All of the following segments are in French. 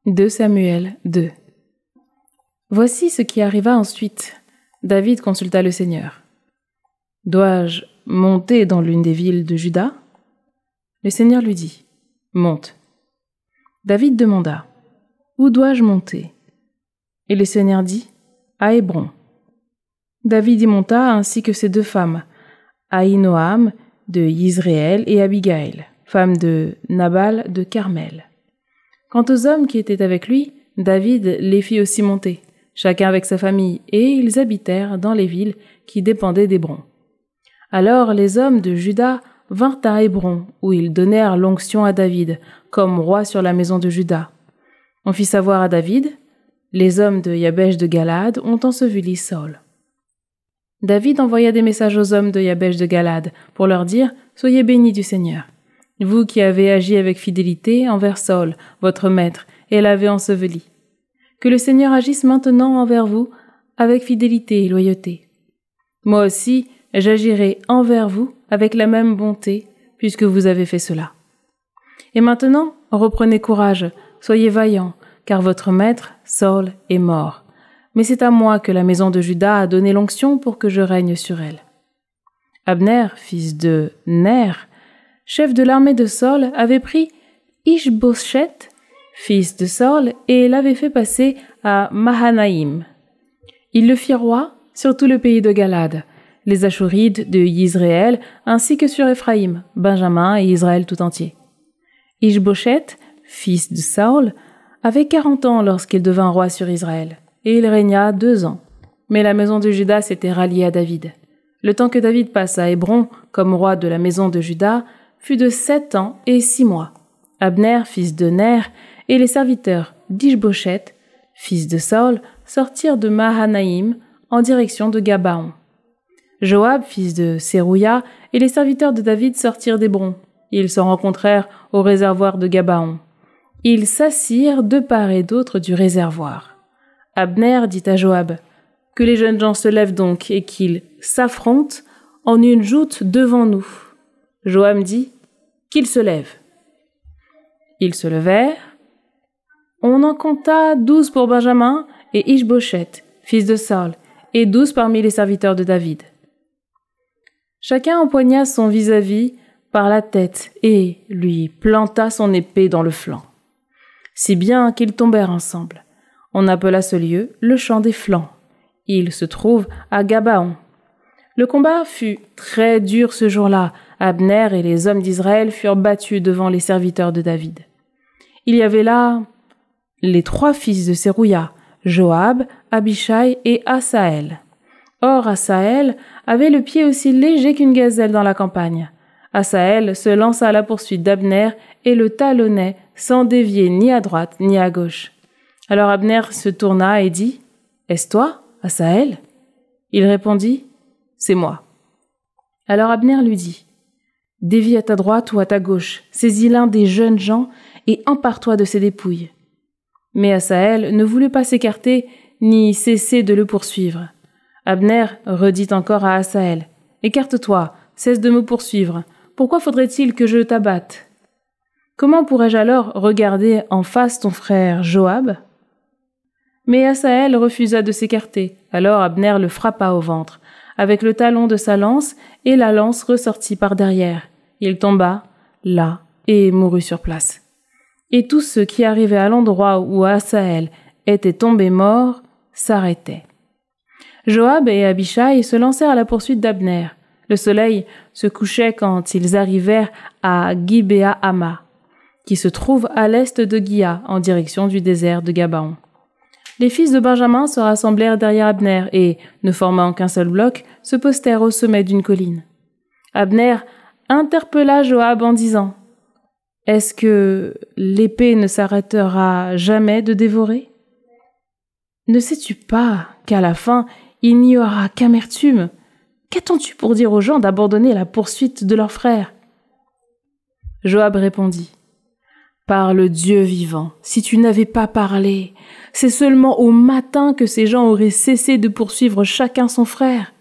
2 Samuel 2. Voici ce qui arriva ensuite. David consulta le Seigneur. « Dois-je monter dans l'une des villes de Juda ?» Le Seigneur lui dit, « Monte. » David demanda, « Où dois-je monter ?» Et le Seigneur dit, « À Hébron. » David y monta ainsi que ses 2 femmes, Ahinoam de Yisréel et Abigail, femme de Nabal de Carmel. Quant aux hommes qui étaient avec lui, David les fit aussi monter, chacun avec sa famille, et ils habitèrent dans les villes qui dépendaient d'Hébron. Alors les hommes de Juda vinrent à Hébron, où ils donnèrent l'onction à David, comme roi sur la maison de Juda. On fit savoir à David, les hommes de Yabesh de Galad ont enseveli Saül. David envoya des messages aux hommes de Yabesh de Galad pour leur dire, soyez bénis du Seigneur. Vous qui avez agi avec fidélité envers Saül, votre maître, et l'avez enseveli. Que le Seigneur agisse maintenant envers vous avec fidélité et loyauté. Moi aussi, j'agirai envers vous avec la même bonté, puisque vous avez fait cela. Et maintenant, reprenez courage, soyez vaillants, car votre maître, Saül, est mort. Mais c'est à moi que la maison de Juda a donné l'onction pour que je règne sur elle. Abner, fils de Ner, chef de l'armée de Saül, avait pris Ish-Bosheth, fils de Saül, et l'avait fait passer à Mahanaïm. Il le fit roi sur tout le pays de Galad, les Achorides de Yisréel, ainsi que sur Éphraïm, Benjamin et Israël tout entier. Ish-Bosheth, fils de Saül, avait 40 ans lorsqu'il devint roi sur Israël, et il régna 2 ans. Mais la maison de Juda s'était ralliée à David. Le temps que David passe à Hébron comme roi de la maison de Juda fut de 7 ans et 6 mois. Abner, fils de Ner, et les serviteurs d'Ish-Bosheth, fils de Saül, sortirent de Mahanaïm en direction de Gabaon. Joab, fils de Sérouya, et les serviteurs de David sortirent d'Hébron. Ils se rencontrèrent au réservoir de Gabaon. Ils s'assirent de part et d'autre du réservoir. Abner dit à Joab, « Que les jeunes gens se lèvent donc et qu'ils s'affrontent en une joute devant nous. » Joab dit, « Qu'ils se lèvent. » Ils se levèrent. On en compta 12 pour Benjamin et Ish-Bosheth, fils de Saül, et 12 parmi les serviteurs de David. Chacun empoigna son vis-à-vis par la tête et lui planta son épée dans le flanc, si bien qu'ils tombèrent ensemble. On appela ce lieu le champ des flancs. Il se trouve à Gabaon. Le combat fut très dur ce jour-là. Abner et les hommes d'Israël furent battus devant les serviteurs de David. Il y avait là les 3 fils de Sérouya, Joab, Abishai et Asaël. Or Asaël avait le pied aussi léger qu'une gazelle dans la campagne. Asaël se lança à la poursuite d'Abner et le talonnait sans dévier ni à droite ni à gauche. Alors Abner se tourna et dit, « Est-ce toi, Asaël ?» Il répondit, « C'est moi. » Alors Abner lui dit, « Dévie à ta droite ou à ta gauche, saisis l'un des jeunes gens et empare-toi de ses dépouilles. » Mais Asaël ne voulut pas s'écarter ni cesser de le poursuivre. Abner redit encore à Asaël, « Écarte-toi, cesse de me poursuivre. Pourquoi faudrait-il que je t'abatte? Comment pourrais-je alors regarder en face ton frère Joab ?» Mais Asaël refusa de s'écarter. Alors Abner le frappa au ventre, avec le talon de sa lance, et la lance ressortit par derrière. Il tomba, là, et mourut sur place. Et tous ceux qui arrivaient à l'endroit où Asaël était tombé mort s'arrêtaient. Joab et Abishai se lancèrent à la poursuite d'Abner. Le soleil se couchait quand ils arrivèrent à Gibéa-Amma, qui se trouve à l'est de Gia, en direction du désert de Gabaon. Les fils de Benjamin se rassemblèrent derrière Abner et, ne formant qu'un seul bloc, se postèrent au sommet d'une colline. Abner interpella Joab en disant, « Est-ce que l'épée ne s'arrêtera jamais de dévorer? Ne sais-tu pas qu'à la fin, il n'y aura qu'amertume? Qu'attends-tu pour dire aux gens d'abandonner la poursuite de leurs frères ?» Joab répondit, « Par le Dieu vivant, si tu n'avais pas parlé, c'est seulement au matin que ces gens auraient cessé de poursuivre chacun son frère. »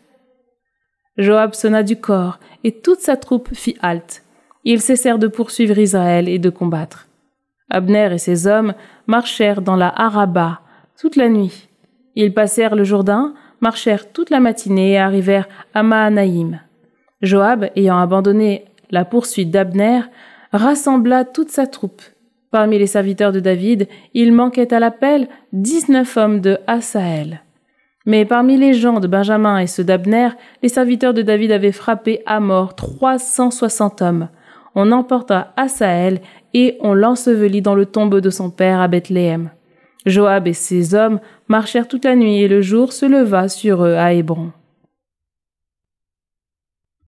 Joab sonna du cor, et toute sa troupe fit halte. Ils cessèrent de poursuivre Israël et de combattre. Abner et ses hommes marchèrent dans la Araba toute la nuit. Ils passèrent le Jourdain, marchèrent toute la matinée et arrivèrent à Mahanaïm. Joab, ayant abandonné la poursuite d'Abner, rassembla toute sa troupe. Parmi les serviteurs de David, il manquait à l'appel 19 hommes de Asaël. Mais parmi les gens de Benjamin et ceux d'Abner, les serviteurs de David avaient frappé à mort 360 hommes. On emporta Asaël et on l'ensevelit dans le tombeau de son père à Bethléem. Joab et ses hommes marchèrent toute la nuit et le jour se leva sur eux à Hébron.